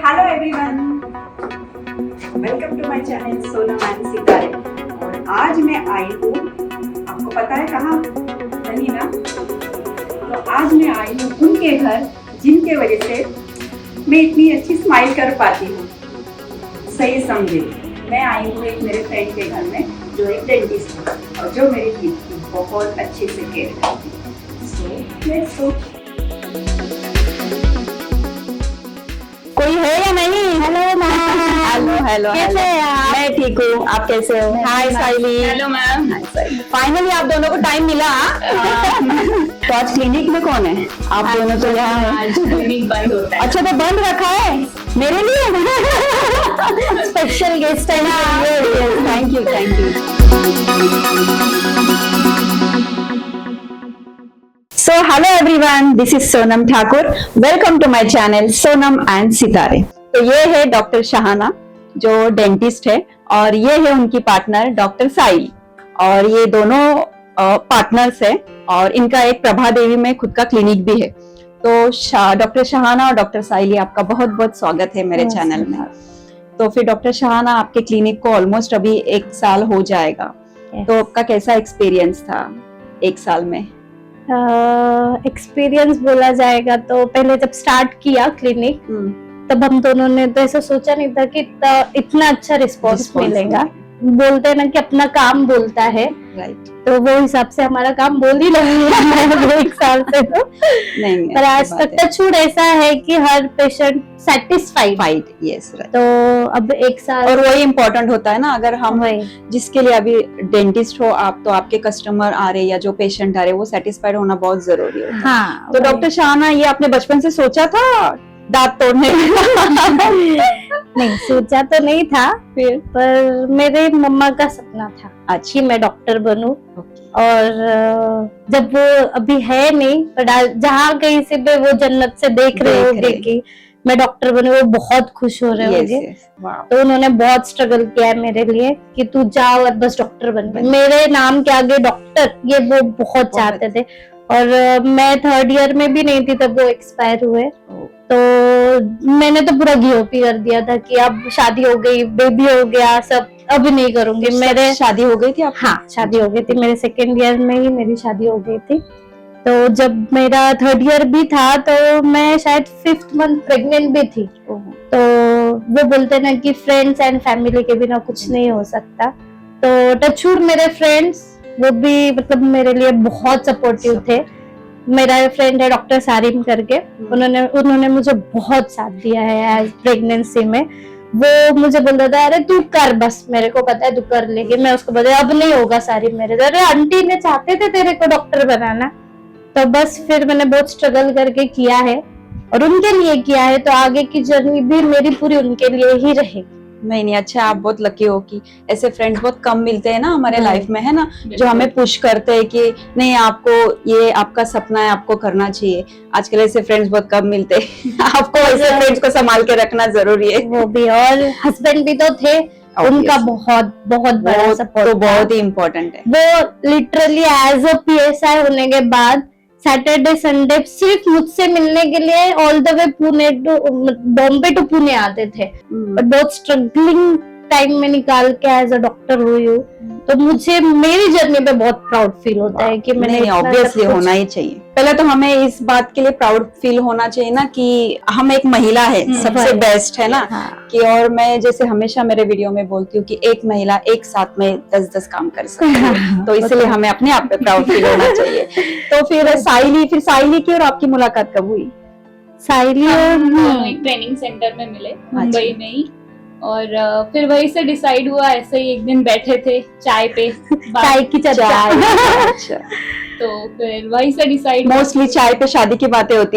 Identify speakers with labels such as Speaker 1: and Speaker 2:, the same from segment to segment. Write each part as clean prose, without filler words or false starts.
Speaker 1: Hello everyone, welcome to my channel Sonam and Sitare. और आज मैं आई हूँ, आपको पता है कहाँ? नहीं ना? तो आज मैं आई हूँ उनके घर जिनके वजह से मैं इतनी अच्छी स्माइल कर पाती हूँ। सही समझे, मैं आई हूँ एक मेरे फ्रेंड के घर में जो एक डेंटिस्ट है और जो मेरी टीथ की बहुत अच्छे से केयर करती है। So let's go.
Speaker 2: कोई है या नहीं? Hello ma'am. हेलो हेलो
Speaker 3: कैसे हैं आप?
Speaker 2: मैं ठीक हूँ, आप कैसे हो? Hi Saili.
Speaker 3: Hello ma'am.
Speaker 2: Finally आप दोनों को टाइम मिला। तो आज क्लिनिक में कौन है? आप दोनों तो यहाँ हैं।
Speaker 3: आज क्लिनिक बंद होता है।
Speaker 2: अच्छा, तो बंद रखा है मेरे लिए? स्पेशल गेस्ट है ना? Thank you thank you. So hello everyone, this is Sonam Thakur. Welcome to my channel Sonam and सितारे। तो ये है डॉक्टर शाहाना जो डेंटिस्ट है और ये है उनकी पार्टनर डॉक्टर साइली, और ये दोनों पार्टनर्स है और इनका एक प्रभा देवी में खुद का क्लिनिक भी है। तो डॉक्टर शाहाना और डॉक्टर साइली, आपका बहुत बहुत स्वागत है मेरे चैनल में। तो फिर डॉक्टर शाहाना, आपके क्लिनिक को ऑलमोस्ट अभी 1 साल हो जाएगा। तो आपका कैसा एक्सपीरियंस था 1 साल में?
Speaker 3: एक्सपीरियंस बोला जाएगा तो पहले जब स्टार्ट किया क्लिनिक तब हम दोनों ने तो ऐसा सोचा नहीं था कि इतना अच्छा रिस्पॉन्स मिलेगा। बोलते हैं ना कि अपना काम बोलता है,
Speaker 2: राइट।
Speaker 3: तो वो हिसाब से हमारा काम बोल ही रही है 1 साल से तो
Speaker 2: नहीं,
Speaker 3: पर आज तक टचवुड ऐसा है कि हर पेशेंट सेटिस्फाइड।
Speaker 2: Yes, right.
Speaker 3: तो अब 1 साल,
Speaker 2: और वही इम्पोर्टेंट होता है ना, अगर हम
Speaker 3: वही
Speaker 2: जिसके लिए अभी डेंटिस्ट हो आप, तो आपके कस्टमर आ रहे या जो पेशेंट आ रहे वो सेटिस्फाइड होना बहुत जरूरी होता है।
Speaker 3: हाँ।
Speaker 2: तो डॉक्टर शाहाना, ये आपने बचपन से सोचा था दांत तोड़ने
Speaker 3: नहीं, सोचा तो नहीं था,
Speaker 2: फिर
Speaker 3: पर मेरे मम्मा का सपना था
Speaker 2: अच्छी
Speaker 3: कि मैं डॉक्टर बनूं। और जब वो अभी है नहीं, पर जहाँ कहीं से भी वो जन्नत से देख रहे होंगे कि मैं डॉक्टर बनूं, वो बहुत खुश हो रहे होंगे। तो उन्होंने बहुत स्ट्रगल किया है मेरे लिए कि तू जाओ और बस डॉक्टर बन। मेरे नाम के आगे डॉक्टर, ये वो बहुत चाहते थे। और मैं 3rd ईयर में भी नहीं थी तब वो एक्सपायर हुए। तो मैंने तो पूरा गिव कर दिया था कि अब शादी हो गई, बेबी हो गया, सब अब नहीं करूंगी।
Speaker 2: तो
Speaker 3: मेरे
Speaker 2: शादी हो गई थी आप?
Speaker 3: हाँ, शादी हो गई थी। मेरे 2nd ईयर में ही मेरी शादी हो गई थी। तो जब मेरा 3rd ईयर भी था तो मैं शायद 5th मंथ प्रेग्नेंट भी थी। तो वो बोलते ना कि फ्रेंड्स एंड फैमिली के बिना कुछ नहीं हो सकता। तो टचवुड मेरे फ्रेंड्स वो भी मतलब मेरे लिए बहुत सपोर्टिव थे। मेरा फ्रेंड है डॉक्टर सारिम करके, उन्होंने मुझे बहुत साथ दिया है एज प्रेगनेंसी में। वो मुझे बोलता था, अरे तू कर, बस मेरे को पता है तू कर लेगी। मैं उसको बोलता अब नहीं होगा सारिम मेरे, अरे आंटी ने चाहते थे तेरे को डॉक्टर बनाना। तो बस फिर मैंने बहुत स्ट्रगल करके किया है और उनके लिए किया है, तो आगे की जर्नी भी मेरी पूरी उनके लिए ही रहेगी।
Speaker 2: नहीं, अच्छा, आप बहुत लकी हो कि ऐसे फ्रेंड्स बहुत कम मिलते हैं ना हमारे लाइफ में, है ना, जो हमें पुश करते हैं कि नहीं, आपको ये आपका सपना है, आपको करना चाहिए। आजकल ऐसे फ्रेंड्स बहुत कम मिलते हैं। आपको ऐसे फ्रेंड्स को संभाल के रखना जरूरी है।
Speaker 3: वो भी, और हस्बैंड भी तो थे, उनका बहुत बहुत बड़ा सपोर्ट,
Speaker 2: तो बहुत ही इम्पोर्टेंट है।
Speaker 3: वो लिटरली एज अ PSI होने के बाद सैटरडे संडे सिर्फ मुझसे मिलने के लिए all the way Pune to Bombay to Pune आते थे। बट बहुत स्ट्रगलिंग टाइम में निकाल के एज अ डॉक्टर हुई हूँ, तो मुझे मेरी जर्नी पे बहुत प्राउड फील होता है कि मैंने
Speaker 2: ऑब्वियसली होना ही चाहिए। पहले तो हमें इस बात के लिए प्राउड फील होना चाहिए ना कि हम एक महिला है, सबसे बेस्ट है ना। कि और मैं जैसे हमेशा मेरे वीडियो में बोलती हूँ कि एक महिला एक साथ में 10-10 काम कर सकती है। तो इसलिए हमें अपने आप पे प्राउड फील होना चाहिए। तो फिर साइली की और आपकी मुलाकात कब हुई?
Speaker 3: साइली
Speaker 4: एक ट्रेनिंग सेंटर में मिले मुंबई में ही, और फिर वहीं से डिसाइड हुआ। ऐसे ही एक दिन बैठे थे चाय पे,
Speaker 3: चाय की चर्चा।
Speaker 2: अच्छा।
Speaker 4: तो फिर वहीं से डिसाइड,
Speaker 2: मोस्टली चाय पे शादी की बातें होती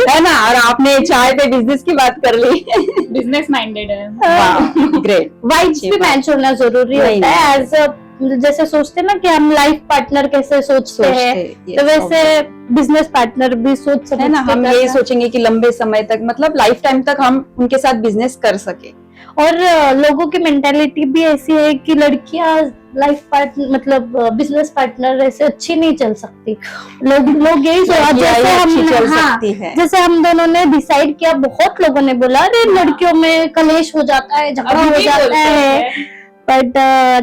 Speaker 2: है ना, और आपने चाय पे बिजनेस की बात कर ली।
Speaker 4: बिजनेस माइंडेड है।
Speaker 2: ग्रेट।
Speaker 3: वाइब्स भी मैच होना जरूरी होता है। एज अ जैसे सोचते हैं ना कि हम लाइफ पार्टनर कैसे सोचते हैं, तो वैसे बिजनेस पार्टनर भी सोच सकते
Speaker 2: हैं ना। हम ये सोचेंगे कि लंबे समय तक, मतलब लाइफ टाइम तक हम उनके साथ बिजनेस कर सके।
Speaker 3: और लोगों की मेंटालिटी भी ऐसी है कि लड़कियां लाइफ पार्टनर मतलब बिजनेस पार्टनर ऐसे अच्छी नहीं चल सकती। लोग यही सोचा, जैसे हम
Speaker 2: सकती है।
Speaker 3: जैसे हम दोनों ने डिसाइड किया, बहुत लोगों ने बोला अरे लड़कियों में कलेश हो जाता है, झगड़ा हो जाता है, बट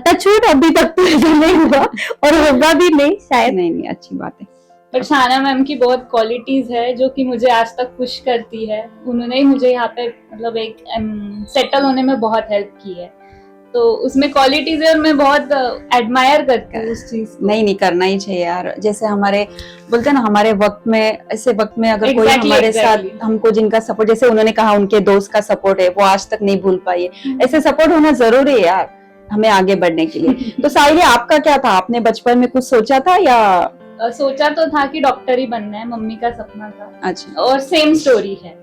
Speaker 3: टचवुड अभी तक तो ऐसा नहीं हुआ और होगा भी नहीं शायद।
Speaker 2: नहीं, अच्छी बात है।
Speaker 4: पर शाना मैम की बहुत क्वालिटीज है जो कि मुझे आज तक खुश करती है। उन्होंने ही मुझे यहाँ पे मतलब एक सेटल होने में बहुत हेल्प की है, तो उसमें क्वालिटीज है और मैं बहुत एडमायर करती हूँ उस चीज को।
Speaker 2: नहीं करना ही चाहिए यार। जैसे हमारे बोलते हैं ना, हमारे वक्त में, ऐसे वक्त में अगर कोई हमारे साथ, हमको जिनका सपोर्ट, जैसे उन्होंने कहा उनके दोस्त का सपोर्ट है, वो आज तक नहीं भूल पाई है। ऐसे सपोर्ट होना जरूरी है यार हमें आगे बढ़ने के लिए। तो साहिली, आपका क्या था? आपने बचपन में कुछ सोचा था या?
Speaker 4: सोचा तो था कि डॉक्टर ही बनना है, मम्मी का सपना था।
Speaker 2: अच्छा।
Speaker 4: और सेम स्टोरी है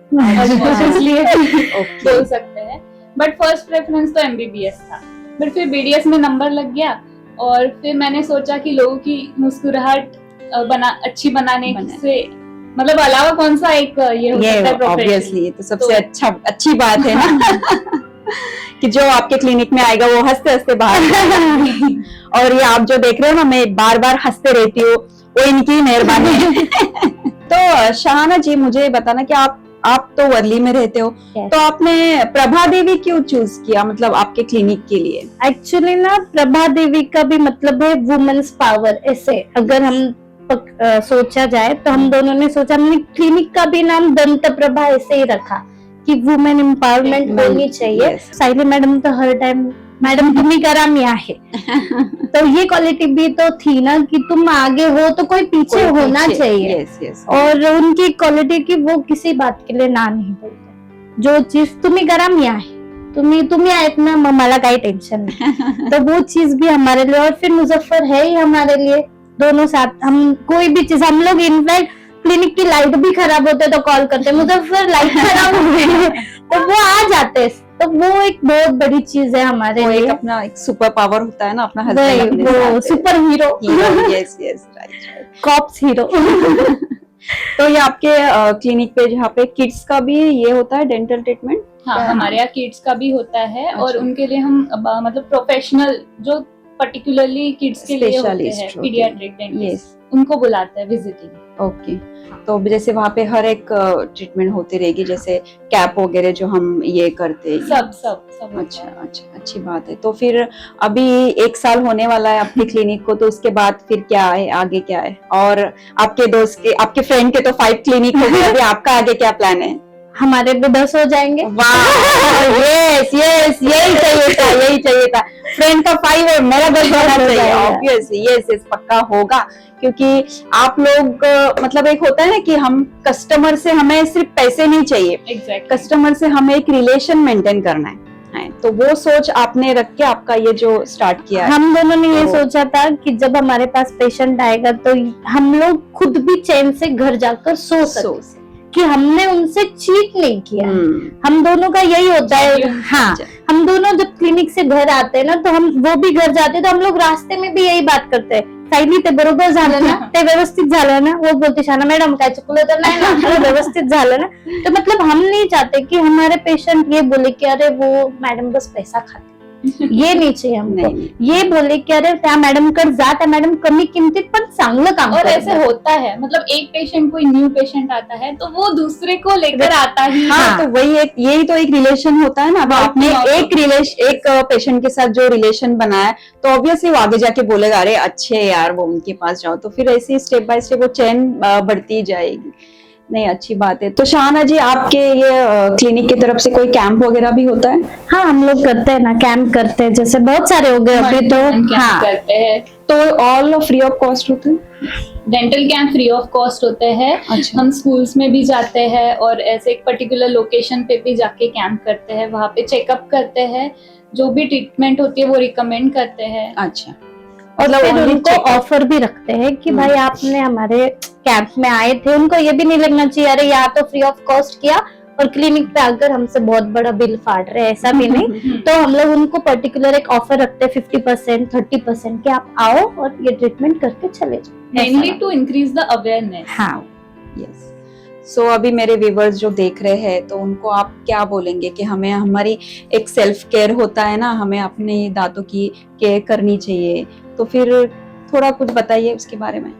Speaker 4: इसलिए बोल सकते हैं। बट फर्स्ट प्रेफरेंस तो एमबीबीएस था, बट फिर बीडीएस में नंबर लग गया और फिर मैंने सोचा कि लोगों की मुस्कुराहट अच्छी बनाने से मतलब अलावा कौन सा एक ये हो सकता है प्रोफेशन।
Speaker 2: ऑब्वियसली ये तो सबसे अच्छी बात है ना कि जो आपके क्लिनिक में आएगा वो हंसते हंसते बाहर और ये आप जो देख रहे हो ना, मैं बार बार हंसते रहती हूँ, वो इनकी मेहरबानी है। तो शहाना जी, मुझे बताना कि आप तो वर्ली में रहते हो, तो आपने प्रभा देवी क्यों चूज किया, मतलब आपके क्लिनिक के लिए?
Speaker 3: एक्चुअली ना प्रभा देवी का भी मतलब है वुमेन्स पावर। ऐसे अगर हम सोचा जाए तो हम दोनों ने सोचा, हमने क्लिनिक का भी नाम दंत प्रभा ऐसे ही रखा कि वुमेन एम्पावरमेंट होनी चाहिए। साहिली मैडम तो हर टाइम मैडम तुम्ही करा मी आहे तो ये क्वालिटी भी तो थी ना कि तुम आगे हो तो कोई पीछे होना चाहिए।
Speaker 2: yes.
Speaker 3: और उनकी क्वालिटी की वो किसी बात के लिए ना नहीं बोलते। जो चीज तुम्ही करा मी आहे, तुम्ही आहेत ना, मग मला काही टेंशन नहीं। तो वो चीज भी हमारे लिए, और फिर मुजफ्फर है ही हमारे लिए, दोनों साथ। हम कोई भी चीज, हम लोग इनफैक्ट क्लिनिक की लाइट भी खराब होते तो कॉल करते, मुजफ्फर लाइट खराब हो गई है, तो वो आ जाते। तो वो एक बहुत बड़ी चीज है हमारे लिए।
Speaker 2: अपना एक सुपर पावर होता है ना अपना हस्बैंड,
Speaker 3: वो superhero.
Speaker 2: Yes right,
Speaker 3: cops hero.
Speaker 2: तो ये आपके क्लिनिक पे जहाँ पे किड्स का भी ये होता है डेंटल ट्रीटमेंट?
Speaker 4: हाँ, हमारे यहाँ किड्स का भी होता है। अच्छा। और उनके लिए हम मतलब प्रोफेशनल जो पर्टिकुलरली किड्स के लिए होते हैं, पीडियाट्रिक डेंटिस्ट, उनको बुलाते हैं विजिटिंग।
Speaker 2: ओके। तो जैसे वहाँ पे हर एक ट्रीटमेंट होती रहेगी, जैसे कैप वगैरह जो हम ये करते हैं,
Speaker 4: सब।
Speaker 2: अच्छा, अच्छी बात है। तो फिर अभी 1 साल होने वाला है आपके क्लिनिक को, तो उसके बाद फिर क्या है, आगे क्या है? और आपके दोस्त के, आपके फ्रेंड के तो 5 क्लिनिक हो गए, अभी आपका आगे क्या प्लान है?
Speaker 3: हमारे भी 10 हो जाएंगे।
Speaker 2: यस यही चाहिए था। फ्रेंड का 5 है, मेरा 10 होना चाहिए। ऑब्वियसली यस पक्का होगा, क्योंकि आप लोग मतलब एक होता है ना कि हम कस्टमर से, हमें सिर्फ पैसे नहीं चाहिए, कस्टमर से हमें एक रिलेशन मेंटेन करना है। तो वो सोच आपने रख के आपका ये जो स्टार्ट किया है।
Speaker 3: हम दोनों ने ये सोचा था कि जब हमारे पास पेशेंट आएगा तो हम लोग खुद भी चैन से घर जाकर सो सके कि हमने उनसे चीट नहीं किया। हम दोनों का यही होता है। हाँ, हम दोनों जब क्लिनिक से घर आते हैं ना, तो हम वो भी घर जाते हैं, तो हम लोग रास्ते में भी यही बात करते हैं, साहिली ते बरोबर झालं ना, ते व्यवस्थित झालं ना, वो बोलते शाना मैडम काय चुकलं तर नाही ना, व्यवस्थित झालं ना। तो मतलब हम नहीं चाहते कि हमारे पेशेंट ये बोले कि अरे वो मैडम बस पैसा खाते, ये नाही चाहिए हमको। ये बोले कि अरे त्या मॅडम कडे जा, त्या मॅडम कमी किमतीत पण चांगलं काम
Speaker 4: और ऐसे होता है, मतलब एक पेशेंट, कोई न्यू पेशेंट आता है तो वो दूसरे को लेकर आता ही।
Speaker 2: हाँ, तो वही यही तो एक रिलेशन होता है ना। अब आपने एक पेशेंट के साथ जो रिलेशन बनाया, तो ऑब्वियसली वो आगे जाके बोलेगा अरे अच्छे यार, वो उनके पास जाओ, तो फिर ऐसे स्टेप बाय स्टेप वो चेन बढ़ती जाएगी। नहीं, अच्छी बात है। तो शहाना जी, आपके ये क्लिनिक की तरफ से कोई कैंप वगैरह भी होता है?
Speaker 3: हाँ, हम लोग करते हैं ना, कैंप करते हैं, जैसे बहुत सारे हो गए अभी तो।
Speaker 4: हाँ, करते हैं।
Speaker 2: तो ऑल फ्री ऑफ कॉस्ट होते हैं?
Speaker 4: Dental camp free of cost होते हैं। अच्छा। हम स्कूल्स में भी जाते हैं और ऐसे एक पर्टिकुलर लोकेशन पे भी जाके कैंप करते हैं, वहाँ पे चेकअप करते हैं, जो भी ट्रीटमेंट होती है वो रिकमेंड करते हैं।
Speaker 2: अच्छा।
Speaker 3: और फिर उनको ऑफर भी रखते हैं कि भाई आपने हमारे कैंप में आए थे, उनको ये भी नहीं लगना चाहिए अरे यहाँ तो फ्री ऑफ कॉस्ट किया और क्लिनिक पे आकर हमसे बहुत बड़ा बिल फाड़ रहे, ऐसा भी नहीं। तो हम लोग उनको पर्टिकुलर एक ऑफर रखते हैं 50% 30% कि आप आओ और ये ट्रीटमेंट करके चले जाओ,
Speaker 4: mainly to increase the awareness.
Speaker 2: हाँ, यस। सो अभी मेरे व्यूवर्स जो देख रहे हैं तो उनको आप क्या बोलेंगे कि हमें हमारी एक सेल्फ केयर होता है ना, हमें अपने दांतों की केयर करनी चाहिए, तो फिर थोड़ा कुछ बताइए उसके बारे में।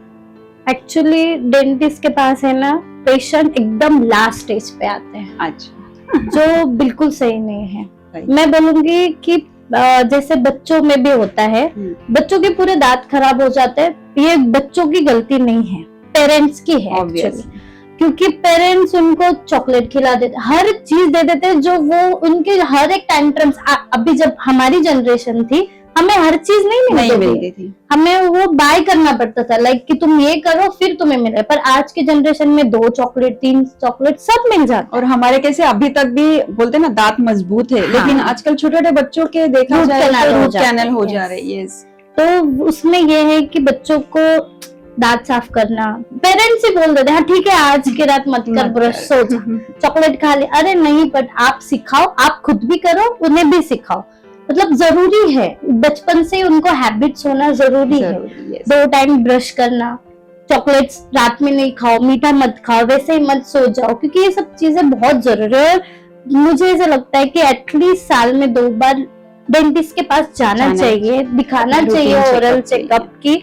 Speaker 3: एक्चुअली डेंटिस्ट के पास है ना, पेशेंट एकदम लास्ट स्टेज पे आते हैं
Speaker 2: अच्छा।
Speaker 3: जो बिल्कुल सही नहीं है।
Speaker 2: Right.
Speaker 3: मैं बोलूंगी कि जैसे बच्चों में भी होता है, बच्चों के पूरे दांत खराब हो जाते हैं, ये बच्चों की गलती नहीं है, पेरेंट्स की है
Speaker 2: Obviously.
Speaker 3: एक्चुअली। क्योंकि पेरेंट्स उनको चॉकलेट खिला देते, हर चीज दे देते हैं, जो वो उनके हर एक टेंट्रम्स। अभी जब हमारी जनरेशन थी, हमें हर चीज नहीं मिलती थी, हमें वो बाय करना पड़ता था, लाइक कि तुम ये करो फिर तुम्हें मिले। पर आज के जनरेशन में 2 चॉकलेट 3 चॉकलेट सब मिल जाता।
Speaker 2: और हमारे कैसे अभी तक भी बोलते ना दांत मजबूत है, लेकिन आजकल छोटे छोटे बच्चों के देखा
Speaker 3: Root
Speaker 2: जाए
Speaker 3: canal
Speaker 2: तो
Speaker 3: हो
Speaker 2: रूट
Speaker 3: जाते
Speaker 2: कैनल
Speaker 3: हैं,
Speaker 2: हो
Speaker 3: yes.
Speaker 2: जा रहे। यस,
Speaker 3: तो उसमें ये है कि बच्चों को दांत साफ करना, पेरेंट्स ही बोल देते हैं हाँ ठीक है आज की रात मत कर ब्रश, सो जा, चॉकलेट खा ले। अरे नहीं, बट आप सिखाओ, आप खुद भी करो, उन्हें भी सिखाओ। मतलब जरूरी है, बचपन से उनको हैबिट्स होना जरूरी है।
Speaker 2: yes.
Speaker 3: 2 टाइम ब्रश करना, चॉकलेट्स रात में नहीं खाओ, मीठा मत खाओ, वैसे ही मत सो जाओ, क्योंकि ये सब चीजें बहुत जरूरी है। और मुझे ऐसा लगता है कि एटलीस्ट साल में 2 बार डेंटिस्ट के पास जाना चाहिए, दिखाना चाहिए ओरल चेकअप की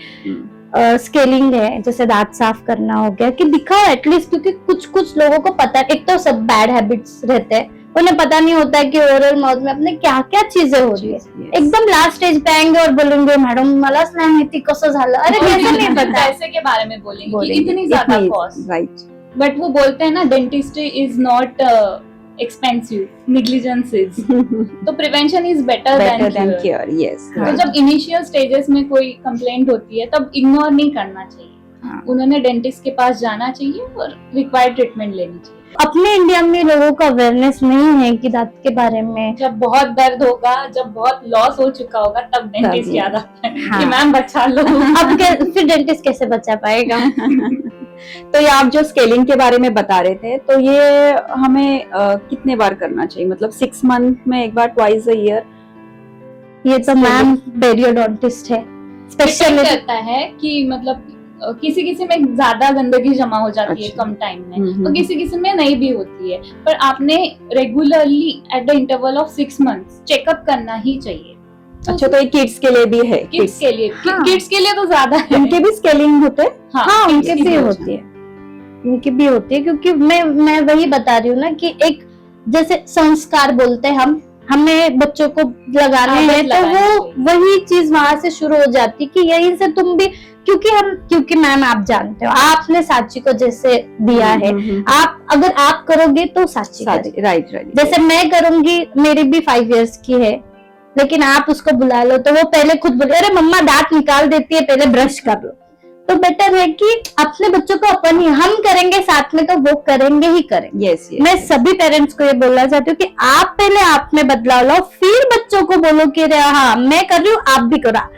Speaker 3: स्केलिंग है, जैसे दांत साफ करना हो गया, कि दिखाओ एटलीस्ट। क्योंकि कुछ लोगों को पता है, एक तो सब बैड हैबिट्स रहते हैं, उन्हें पता नहीं होता है कि ओरल माउथ में अपने क्या क्या चीजें हो रही है। एकदम लास्ट स्टेज पे आएंगे और बोलेंगे मैडम मलाच नाही माहिती कसं झालं। अरे कैसे नहीं पता।
Speaker 4: पैसे के बारे में बोलेंगे कि इतनी ज्यादा कॉस्ट,
Speaker 2: राइट।
Speaker 4: बट वो बोलते हैं ना dentistry is not expensive, negligence is. तो prevention is better than
Speaker 2: care. Yes,
Speaker 4: तो जब इनिशियल स्टेजेस में कोई कंप्लेंट होती है तब इग्नोर नहीं करना चाहिए, उन्होंने डेंटिस्ट के पास जाना चाहिए और रिक्वायर्ड ट्रीटमेंट लेनी चाहिए।
Speaker 3: अपने इंडिया में लोगों को अवेयरनेस नहीं है कि दांत के बारे में।
Speaker 4: जब बहुत दर्द होगा, जब बहुत लॉस हो चुका होगा, तब डेंटिस्ट याद आता है कि मैम बचा लो।
Speaker 3: अब फिर डेंटिस्ट कैसे बचा पाएगा।
Speaker 2: तो ये आप जो स्केलिंग के बारे में बता रहे थे, तो ये हमें कितने बार करना चाहिए? मतलब 6 मंथ में एक बार, ट्वाइस अ ईयर?
Speaker 3: ये तो मैम पेरियोडोंटिस्ट है,
Speaker 4: स्पेशल करता है कि मतलब किसी किसी में ज्यादा गंदगी जमा हो जाती है कम टाइम में, तो किसी किसी में नहीं भी होती है। पर आपने regularly at the interval of 6 months checkup करना ही चाहिए।
Speaker 2: अच्छा, तो ये किड्स के लिए भी है?
Speaker 4: किड्स के लिए, किड्स के लिए तो ज्यादा है।
Speaker 2: उनके भी स्केलिंग होते हैं?
Speaker 3: हाँ, उनके भी होती है, उनकी भी होती है। क्योंकि मैं वही बता रही हूँ ना कि एक जैसे संस्कार बोलते हैं हम, हमें बच्चों को लगाने हैं, तो वो वही चीज वहां से शुरू हो जाती कि यहीं से तुम भी। क्योंकि मैम आप जानते हो, आपने साची को जैसे दिया है, आप अगर आप करोगे तो साची करेगी।
Speaker 2: राइट।
Speaker 3: जैसे मैं करूंगी, मेरी भी 5 इयर्स की है, लेकिन आप उसको बुला लो तो वो पहले खुद बोले अरे मम्मा दांत निकाल देती है, पहले ब्रश कर लो। तो बेटर है कि अपने बच्चों को अपन ही, हम करेंगे साथ में तो वो करेंगे ही करेंगे।
Speaker 2: yes.
Speaker 3: मैं सभी पेरेंट्स को ये बोलना चाहती हूँ कि आप पहले आप में बदलाव लाओ, फिर बच्चों को बोलो कि हाँ मैं कर रही हूँ आप भी करो।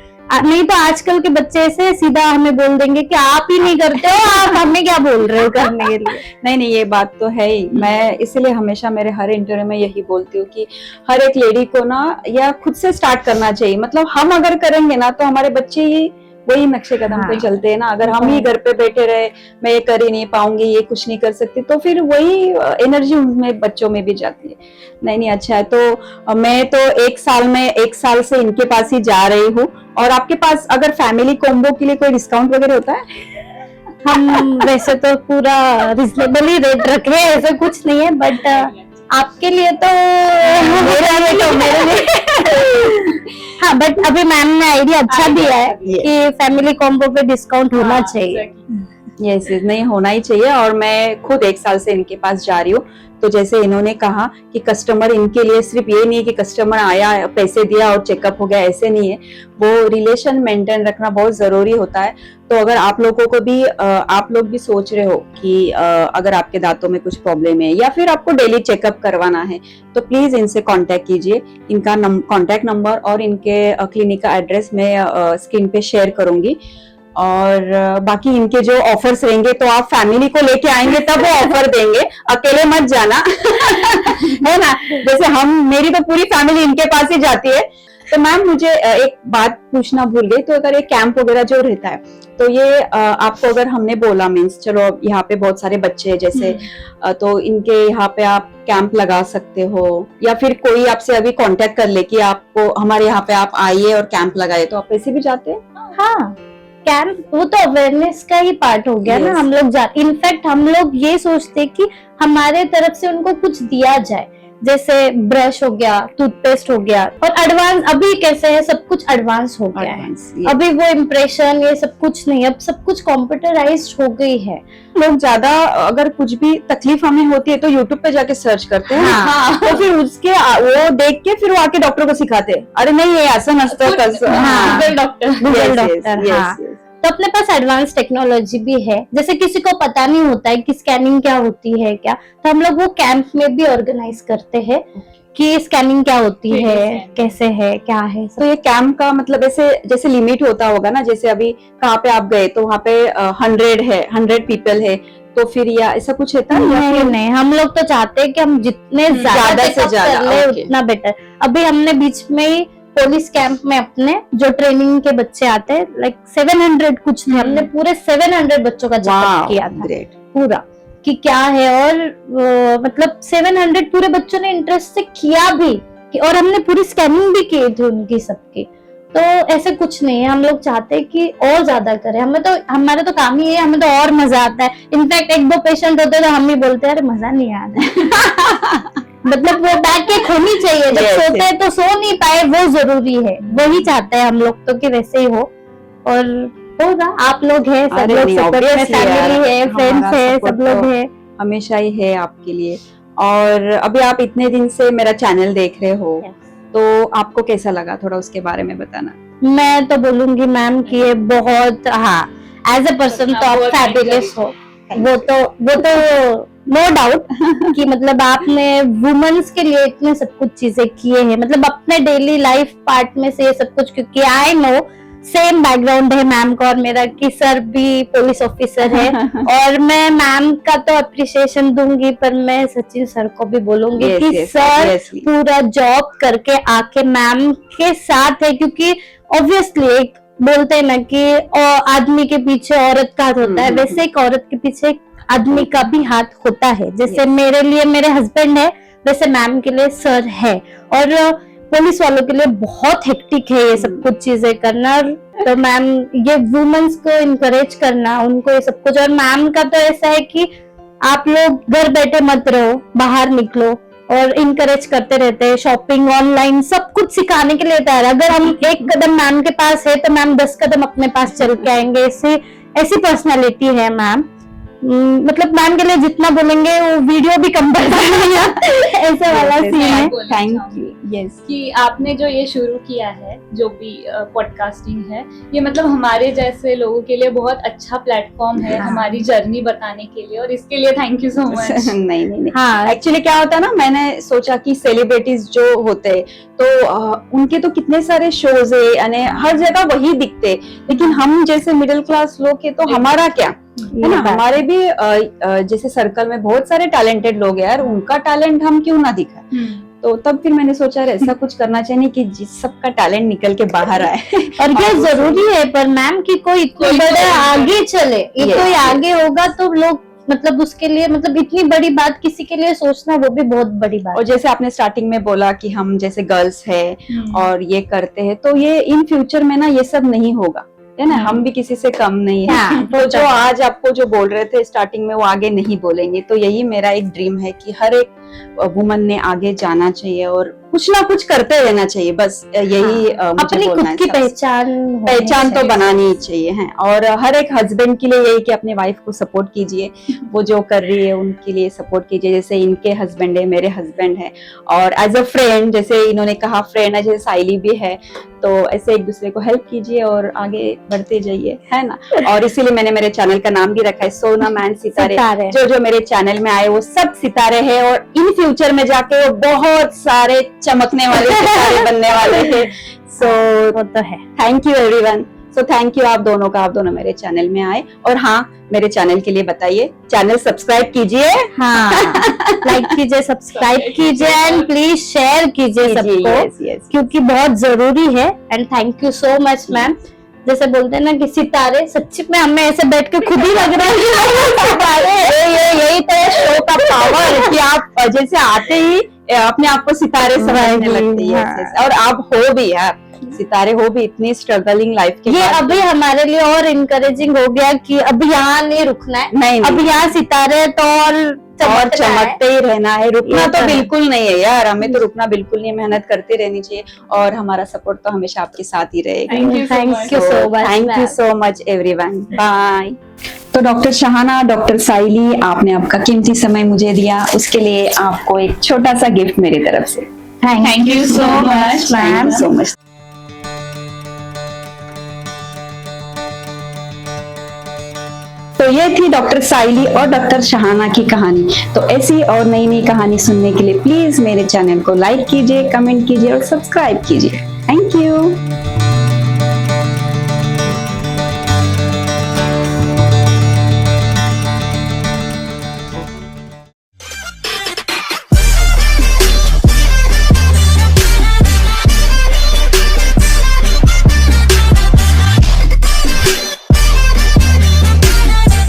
Speaker 3: नहीं तो आजकल के बच्चे ऐसे सीधा हमें बोल देंगे कि आप ही नहीं करते हो, आप हमें क्या बोल रहे हो करने के लिए।
Speaker 2: नहीं, ये बात तो है ही। मैं इसलिए हमेशा मेरे हर इंटरव्यू में यही बोलती हूँ कि हर एक लेडी को ना या खुद से स्टार्ट करना चाहिए। मतलब हम अगर करेंगे ना तो हमारे बच्चे ही वही नक्शे कदम पे चलते हैं ना। अगर हम ही घर पे बैठे रहे, मैं ये कर ही नहीं पाऊंगी, ये कुछ नहीं कर सकती, तो फिर वही एनर्जी उनमें बच्चों में भी जाती है। नहीं, अच्छा है। तो मैं तो 1 साल से इनके पास ही जा रही हूँ। और आपके पास अगर फैमिली कॉम्बो के लिए कोई डिस्काउंट वगैरह होता है?
Speaker 3: हम वैसे तो पूरा रिजनेबल ही रेट रखे हैं, ऐसा कुछ नहीं है, बट आपके लिए तो मेरे लिए हाँ, बट अभी मैम ने आइडिया अच्छा दिया है कि फैमिली कॉम्बो पे डिस्काउंट होना चाहिए।
Speaker 2: यस, नहीं होना ही चाहिए। और मैं खुद 1 साल से इनके पास जा रही हूँ। तो जैसे इन्होंने कहा कि कस्टमर इनके लिए सिर्फ ये नहीं है कि कस्टमर आया, पैसे दिया और चेकअप हो गया, ऐसे नहीं है। वो रिलेशन मेंटेन रखना बहुत जरूरी होता है। तो अगर आप लोगों को भी, आप लोग भी सोच रहे हो कि अगर आपके दांतों में कुछ प्रॉब्लम है या फिर आपको डेली चेकअप करवाना है, तो प्लीज इनसे कांटेक्ट कीजिए। इनका कांटेक्ट नंबर और इनके क्लिनिक का एड्रेस मैं स्क्रीन पे शेयर करूंगी। और बाकी इनके जो ऑफर्स रहेंगे तो आप फैमिली को लेके आएंगे तब वो ऑफर देंगे, अकेले मत जाना है ना। जैसे मेरी तो पूरी फैमिली इनके पास ही जाती है। तो मैम मुझे एक बात पूछना भूल गई, तो अगर ये कैंप वगैरह जो रहता है तो ये आपको अगर हमने बोला मीन्स चलो अब यहाँ पे बहुत सारे बच्चे हैं जैसे तो इनके यहाँ पे आप कैंप लगा सकते हो, या फिर कोई आपसे अभी कांटेक्ट कर ले कि आपको हमारे यहाँ पे आप आइए और कैंप लगाए, तो आप ऐसे भी जाते हैं?
Speaker 3: हाँ, कैंप वो तो अवेयरनेस का ही पार्ट हो गया ना।
Speaker 2: Yes.
Speaker 3: हम लोग इनफैक्ट हम लोग ये सोचते कि हमारे तरफ से उनको कुछ दिया जाए, जैसे ब्रश हो गया, टूथपेस्ट हो गया, और एडवांस अभी कैसे है, सब कुछ एडवांस हो गया है। अभी वो इम्प्रेशन ये सब कुछ नहीं, अब सब कुछ कंप्यूटराइज्ड हो गई है।
Speaker 2: लोग ज्यादा अगर कुछ भी तकलीफ हमें होती है तो यूट्यूब पे जाके सर्च करते हैं।
Speaker 3: हाँ।
Speaker 2: तो फिर उसके वो देख के फिर वो आके डॉक्टर को सिखाते हैं, अरे नहीं ये ऐसा नसता
Speaker 3: हाँ।
Speaker 4: Google doctor.
Speaker 3: गूगल डॉक्टर, हाँ। तो अपने पास एडवांस टेक्नोलॉजी भी है, जैसे किसी को पता नहीं होता है कि स्कैनिंग क्या होती है क्या, तो हम लोग वो कैंप में भी ऑर्गेनाइज करते हैं कि स्कैनिंग क्या होती है, कैसे है, क्या है।
Speaker 2: तो ये कैंप का मतलब ऐसे जैसे लिमिट होता होगा ना, जैसे अभी कहाँ पे आप गए तो वहाँ पे 100 पीपल है, तो फिर या ऐसा कुछ होता है?
Speaker 3: नहीं नहीं, हम लोग तो चाहते हैं कि हम जितने ज्यादा से ज्यादा उतना बेटर। अभी हमने बीच में ही पुलिस कैंप में अपने जो ट्रेनिंग के बच्चे आते हैं, लाइक 700 कुछ नहीं, हमने पूरे 700 बच्चों का चेकअप किया था पूरा कि क्या है, और मतलब 700 पूरे बच्चों ने इंटरेस्ट से किया भी और हमने पूरी स्कैनिंग भी की थी उनकी सबकी। तो ऐसे कुछ नहीं है, हम लोग चाहते हैं कि और ज्यादा करें। हमारा तो काम ही है, हमें तो और मजा आता है। इनफैक्ट 1-2 पेशेंट होते हैं तो हम भी बोलते हैं अरे मजा नहीं आता। मतलब वो बैक एक होनी चाहिए, जब सोते हैं तो सो नहीं पाए, वो जरूरी है। वही चाहते हैं हम लोग तो कि वैसे ही हो, और होगा। आप लोग हैं, सब लोग सपोर्ट में, फैमिली है, फ्रेंड्स है, सब लोग हैं,
Speaker 2: हमेशा ही है आपके लिए। और अभी आप इतने दिन से मेरा चैनल देख रहे हो, तो आपको कैसा लगा, थोड़ा उसके बारे में बताना।
Speaker 3: मैं तो बोलूंगी मैम कि ये बहुत, हाँ, एज ए पर्सन तो आप फैबुलस हो, वो तो नो डाउट कि मतलब आपने वुमेन्स के लिए इतने सब कुछ चीजें किए हैं, मतलब अपने डेली लाइफ पार्ट में से ये सब कुछ, क्योंकि आई नो सेम बैकग्राउंड है मैम का और मेरा, कि सर भी पुलिस ऑफिसर है। और मैं मैम का तो अप्रिशिएशन दूंगी, पर मैं सचिन सर को भी बोलूंगी कि सर पूरा जॉब करके आके मैम के साथ है, क्योंकि ऑब्वियसली एक बोलते हैं ना कि आदमी के पीछे औरत का हाथ होता है, वैसे एक औरत के पीछे आदमी का भी हाथ होता है। जैसे मेरे लिए मेरे हस्बैंड है, वैसे मैम के लिए सर है, और पुलिस वालों के लिए बहुत हेक्टिक है ये सब कुछ चीजें करना। तो मैम ये वुमेन्स को इनकरेज करना, उनको ये सब कुछ, और मैम का तो ऐसा है कि आप लोग घर बैठे मत रहो, बाहर निकलो, और इनकरेज करते रहते हैं, शॉपिंग, ऑनलाइन, सब कुछ सिखाने के लिए तैयार। अगर हम एक कदम मैम के पास है तो मैम 10 कदम अपने पास चल के आएंगे। ऐसी पर्सनालिटी है मैम। मतलब मैम के लिए जितना बोलेंगे वो वीडियो भी कम पड़ जाएगा, ऐसा वाला सीन है।
Speaker 2: Thank you. यस,
Speaker 4: कि आपने जो ये शुरू किया है, जो भी पॉडकास्टिंग है, ये मतलब हमारे जैसे लोगों के लिए बहुत अच्छा प्लेटफॉर्म है, हमारी जर्नी बताने के लिए, और इसके लिए थैंक यू सो मच।
Speaker 2: नहीं। हाँ, एक्चुअली क्या होता है ना, मैंने सोचा कि सेलिब्रिटीज जो होते हैं तो उनके तो कितने सारे शोज है, यानी हर जगह वही दिखते, लेकिन हम जैसे मिडिल क्लास लोग हैं तो हमारा क्या है ना, हमारे भी जैसे सर्कल में बहुत सारे टैलेंटेड लोग हैं यार, उनका टैलेंट हम क्यों ना दिखाएं। तो तब फिर मैंने सोचा ऐसा कुछ करना चाहिए कि जिस सबका टैलेंट निकल के बाहर आए।
Speaker 3: और ये जरूरी है, पर मैम की कोई इतने बड़े आगे चले, ये कोई आगे होगा तो लोग, मतलब उसके लिए, मतलब इतनी बड़ी बात किसी के लिए सोचना, वो भी बहुत बड़ी बात।
Speaker 2: और जैसे आपने स्टार्टिंग में बोला कि हम जैसे गर्ल्स है और ये करते हैं, तो ये इन फ्यूचर में ना ये सब नहीं होगा, है ना, हम भी किसी से कम नहीं है। तो जो आज आपको जो बोल रहे थे स्टार्टिंग में, वो आगे नहीं बोलेंगे। तो यही मेरा एक ड्रीम है कि हर एक वुमन ने आगे जाना चाहिए और कुछ ना कुछ करते रहना चाहिए, बस यही
Speaker 3: अपनी खुद की
Speaker 2: पहचान तो बनानी ही चाहिए है। और हर एक हस्बैंड के लिए यही कि अपने वाइफ को सपोर्ट कीजिए, वो जो कर रही है उनके लिए सपोर्ट कीजिए। जैसे इनके हस्बैंड है, मेरे हस्बैंड है, और एज अ फ्रेंड, जैसे इन्होंने कहा फ्रेंड है, जैसे साइली भी है, तो ऐसे एक दूसरे को हेल्प कीजिए और आगे बढ़ते जाइए, है ना। और इसीलिए मैंने मेरे चैनल का नाम भी रखा है सोनम एंड सितारे। जो मेरे चैनल में आए वो सब सितारे हैं, और इन फ्यूचर में जाके वो बहुत सारे चमकने वाले सितारे बनने वाले हैं। सो
Speaker 3: वो तो है।
Speaker 2: Thank you everyone. So thank you आप दोनों मेरे चैनल में आए। और हाँ, मेरे चैनल के लिए बताइए, चैनल सब्सक्राइब कीजिए,
Speaker 3: हाँ, लाइक कीजिए, सब्सक्राइब कीजिए, एंड प्लीज शेयर कीजिए सबको, क्योंकि बहुत जरूरी है। And thank you so much ma'am. जैसे बोलते हैं ना कि सितारे, सच्ची में हमें ऐसे बैठ के खुद ही लग रहा है कि सितारे।
Speaker 2: यही तो है शो का पावर कि आप जैसे आते ही अपने आप को सितारे समझने लगती है
Speaker 3: हाँ।
Speaker 2: और आप हो भी यार, सितारे हो भी इतनी स्ट्रगलिंग लाइफ के
Speaker 3: ये
Speaker 2: बाद
Speaker 3: अभी हमारे लिए और इनकरेजिंग हो गया कि अब यहाँ नहीं रुकना है,
Speaker 2: नहीं,
Speaker 3: अब यहाँ सितारे तो और
Speaker 2: चमकते ही रहना है, रुकना
Speaker 3: ये
Speaker 2: तो
Speaker 3: तो है।
Speaker 2: बिल्कुल नहीं है यार, हमें तो रुकना बिल्कुल नहीं, मेहनत करते रहनी चाहिए और हमारा सपोर्ट तो हमेशा आपके साथ ही रहेगा।
Speaker 4: Thank you so
Speaker 3: thank
Speaker 4: much.
Speaker 3: You so much.
Speaker 2: Thank you so much everyone, bye. तो डॉक्टर शहाना, डॉक्टर साइली, आपने आपका कीमती समय मुझे दिया, उसके लिए आपको एक छोटा सा गिफ्ट मेरी तरफ से।
Speaker 4: Thank you so much,
Speaker 2: thank you so much. तो ये थी डॉक्टर साइली और डॉक्टर शहाना की कहानी। तो ऐसी और नई नई कहानी सुनने के लिए प्लीज मेरे चैनल को लाइक कीजिए, कमेंट कीजिए और सब्सक्राइब कीजिए। Thank you.